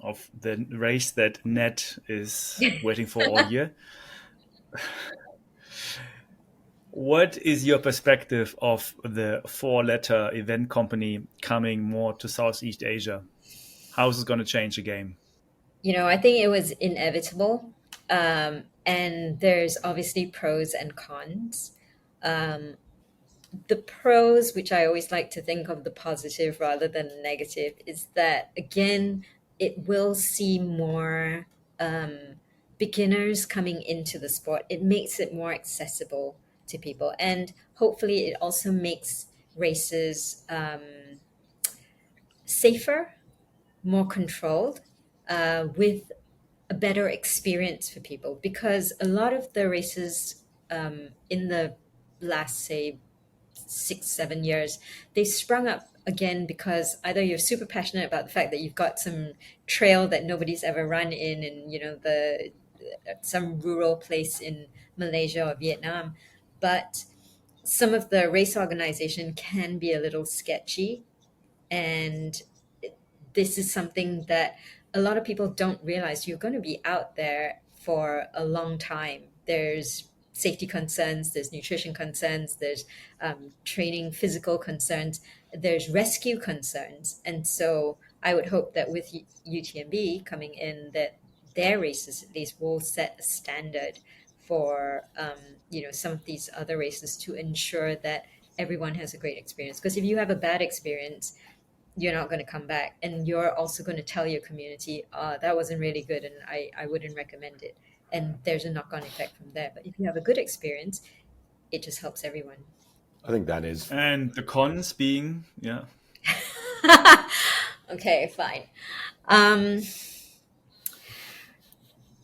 of the race that Ned is waiting for all year. What is your perspective of the 4-letter event company coming more to Southeast Asia? How is it going to change the game? I think it was inevitable. And there's obviously pros and cons. The pros, which I always like to think of the positive rather than the negative, is that, again, it will see more beginners coming into the sport. It makes it more accessible to people. And hopefully it also makes races safer, more controlled, with a better experience for people. Because a lot of the races in the last, say, 6-7 years, they sprung up again because either you're super passionate about the fact that you've got some trail that nobody's ever run in the some rural place in Malaysia or Vietnam, but some of the race organization can be a little sketchy. And this is something that a lot of people don't realize. You're going to be out there for a long time. There's safety concerns, there's nutrition concerns, there's training physical concerns, there's rescue concerns. And so I would hope that with UTMB coming in, that their races at least will set a standard for some of these other races, to ensure that everyone has a great experience. Because if you have a bad experience, you're not going to come back, and you're also going to tell your community, that wasn't really good and I wouldn't recommend it. And there's a knock-on effect from there. But if you have a good experience, it just helps everyone. I think that is. And the cons being, yeah. Okay, fine.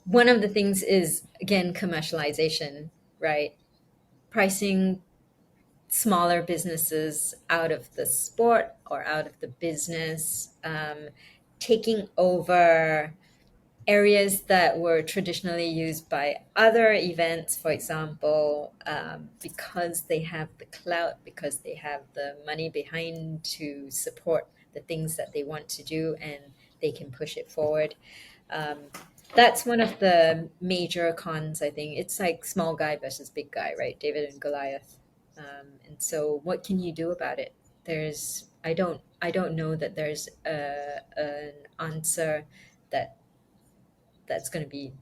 One of the things is, again, commercialization, right? Pricing smaller businesses out of the sport or out of the business, taking over areas that were traditionally used by other events, for example, because they have the clout, because they have the money behind to support the things that they want to do, and they can push it forward. That's one of the major cons, I think. It's like small guy versus big guy, right? David and Goliath. And so what can you do about it? I don't know that there's an answer that's going to be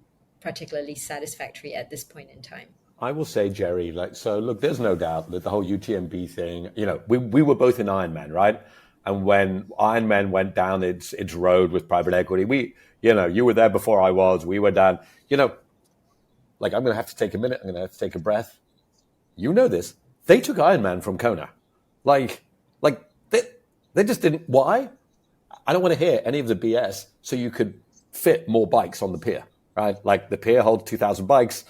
particularly satisfactory at this point in time. I will say, Jeri, look, there's no doubt that the whole UTMB thing, we were both in Ironman, right? And when Ironman went down its road with private equity, you were there before I was, we were down, I'm going to have to take a minute. I'm going to have to take a breath. You know this. They took Ironman from Kona. They just didn't. Why? I don't want to hear any of the BS. So you could fit more bikes on the pier, right? Like the pier holds 2,000 bikes.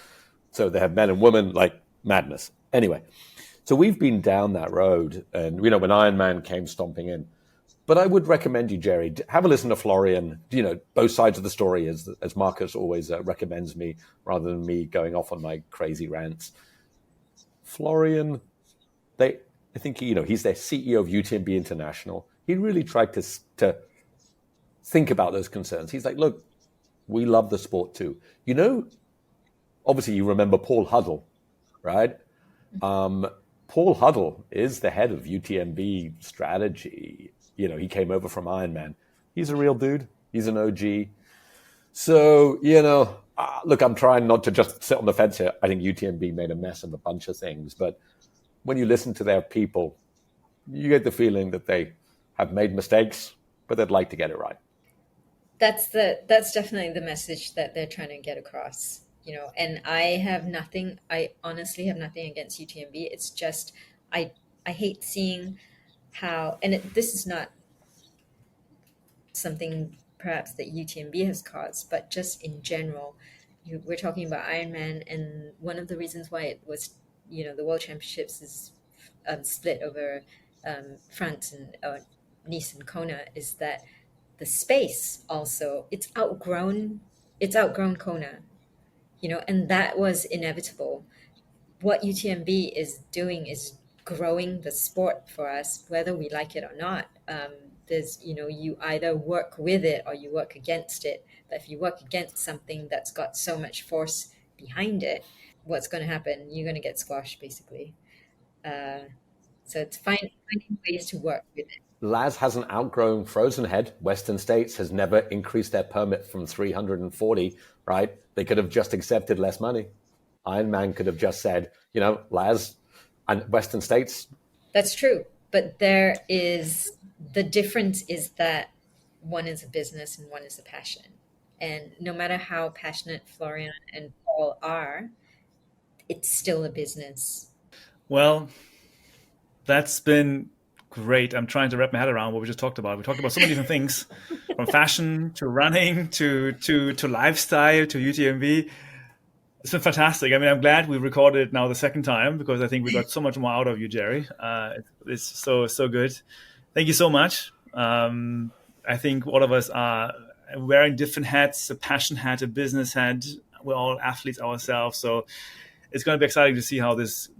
So they have men and women, like madness. Anyway, so we've been down that road, and when Ironman came stomping in. But I would recommend you, Jeri, have a listen to Florian. Both sides of the story, as Marcus always recommends me, rather than me going off on my crazy rants. Florian, I think he's their CEO of UTMB International. He really tried to think about those concerns. He's like, look, we love the sport too. Obviously you remember Paul Huddle, right? Paul Huddle is the head of UTMB strategy. You know, he came over from Ironman. He's a real dude. He's an OG. So, you know, look, I'm trying not to just sit on the fence here. I think UTMB made a mess of a bunch of things. But when you listen to their people, you get the feeling that they have made mistakes, but they'd like to get it right. That's definitely the message that they're trying to get across, you know. And I honestly have nothing against UTMB. It's just I hate seeing how, and this is not something perhaps that UTMB has caused, but just in general, we're talking about Ironman, and one of the reasons why it was, you know, the World Championships is split over France and Nice and Kona, is that the space also, it's outgrown Kona, you know, and that was inevitable. What UTMB is doing is growing the sport for us, whether we like it or not. There's, you know, you either work with it or you work against it. But if you work against something that's got so much force behind it, what's going to happen? You're going to get squashed, basically. So it's finding ways to work with it. Laz hasn't outgrown Frozen Head. Western States has never increased their permit from 340, right? They could have just accepted less money. Ironman could have just said, you know, Laz and Western States. That's true. But the difference is that one is a business and one is a passion. And no matter how passionate Florian and Paul are, it's still a business. Well, that's been great. I'm trying to wrap my head around what we just talked about. We talked about so many different things, from fashion to running to lifestyle to UTMB. It's been fantastic. I mean, I'm glad we recorded it now the second time, because I think we got so much more out of you, Jeri. It's so good. Thank you so much. I think all of us are wearing different hats, a passion hat, a business hat. We're all athletes ourselves. So it's going to be exciting to see how this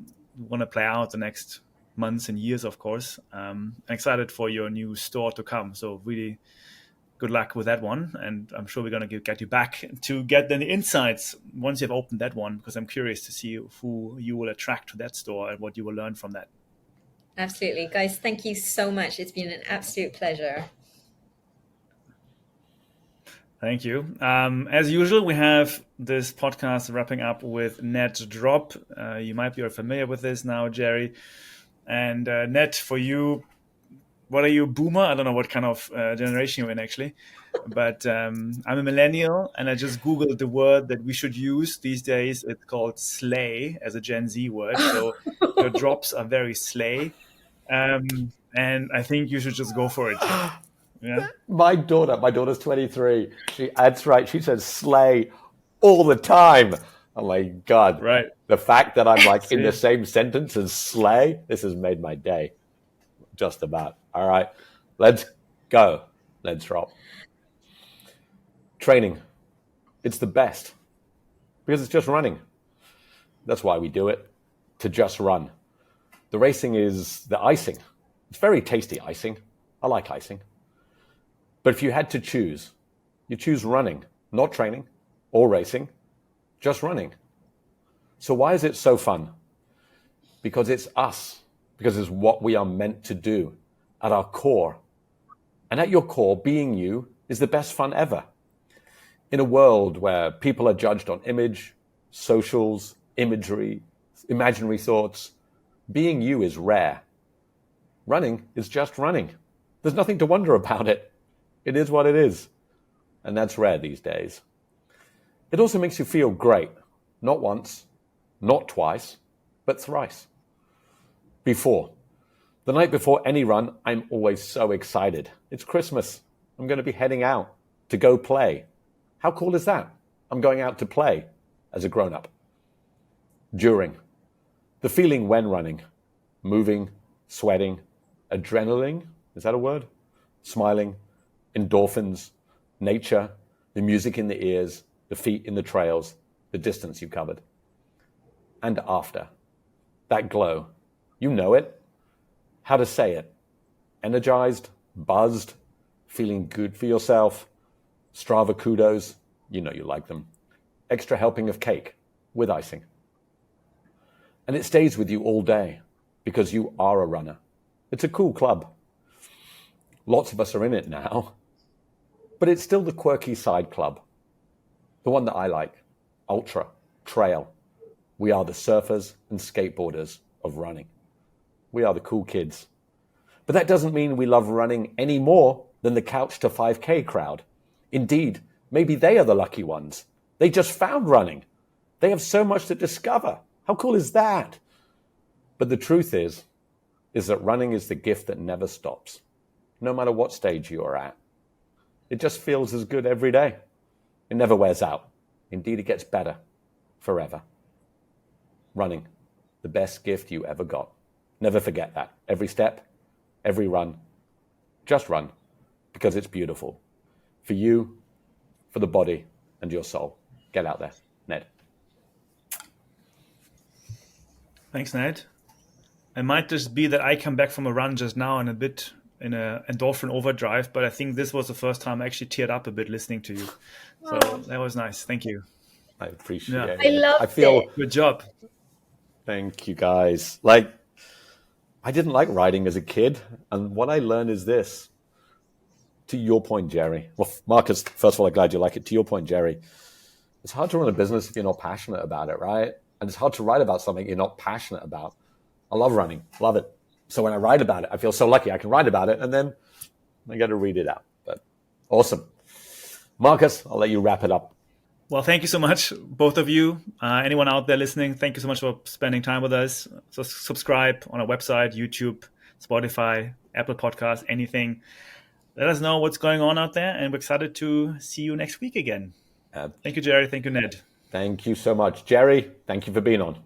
going to play out the next months and years, of course. I'm excited for your new store to come. So really good luck with that one. And I'm sure we're going to get you back to get the insights once you've opened that one, because I'm curious to see who you will attract to that store and what you will learn from that. Absolutely. Guys, thank you so much. It's been an absolute pleasure. Thank you. As usual, we have this podcast wrapping up with net drop. You might be familiar with this now, Jeri. And net, for you, what are you, boomer? I don't know what kind of generation you're in, actually. But I'm a millennial, and I just Googled the word that we should use these days. It's called slay as a Gen Z word. So your drops are very slay. And I think you should just go for it. Yeah. My daughter's 23. That's right. She says slay all the time. Oh my God. Right. The fact that I'm like in the same sentence as slay, this has made my day. Just about. All right. Let's go. Let's drop. Training. It's the best because it's just running. That's why we do it, to just run. The racing is the icing. It's very tasty icing. I like icing. But if you had to choose, you choose running, not training or racing, just running. So why is it so fun? Because it's us, because it's what we are meant to do at our core. And at your core, being you is the best fun ever. In a world where people are judged on image, socials, imagery, imaginary thoughts, being you is rare. Running is just running. There's nothing to wonder about it. It is what it is. And that's rare these days. It also makes you feel great. Not once, not twice, but thrice. Before. The night before any run, I'm always so excited. It's Christmas. I'm going to be heading out to go play. How cool is that? I'm going out to play as a grown-up. During. The feeling when running. Moving, sweating, adrenaline. Is that a word? Smiling. Endorphins, nature, the music in the ears, the feet in the trails, the distance you covered. And after, that glow, you know it. How to say it. Energized, buzzed, feeling good for yourself. Strava kudos, you know you like them. Extra helping of cake with icing. And it stays with you all day because you are a runner. It's a cool club. Lots of us are in it now, but it's still the quirky side club. The one that I like, ultra, trail. We are the surfers and skateboarders of running. We are the cool kids. But that doesn't mean we love running any more than the couch to 5K crowd. Indeed, maybe they are the lucky ones. They just found running. They have so much to discover. How cool is that? But the truth is that running is the gift that never stops, no matter what stage you are at. It just feels as good every day. It never wears out. Indeed, it gets better forever. Running, the best gift you ever got. Never forget that. Every step, every run, just run, because it's beautiful. For you, for the body, and your soul. Get out there. Ned. Thanks, Ned. It might just be that I come back from a run just now and a bit in a endorphin overdrive, but I think this was the first time I actually teared up a bit listening to you. So that was nice. Thank you. I appreciate it. I loved it. Good job. Thank you, guys. I didn't like riding as a kid, and what I learned is this. To your point, Jeri. Well, Marcus, first of all, I'm glad you like it. To your point, Jeri, it's hard to run a business if you're not passionate about it, right? And it's hard to write about something you're not passionate about. I love running. Love it. So when I write about it, I feel so lucky I can write about it, and then I got to read it out. But awesome. Marcus, I'll let you wrap it up. Well, thank you so much, both of you. Anyone out there listening, thank you so much for spending time with us. So subscribe on our website, YouTube, Spotify, Apple Podcasts, anything. Let us know what's going on out there, and we're excited to see you next week again. Thank you, Jeri. Thank you, Ned. Thank you so much. Jeri, thank you for being on.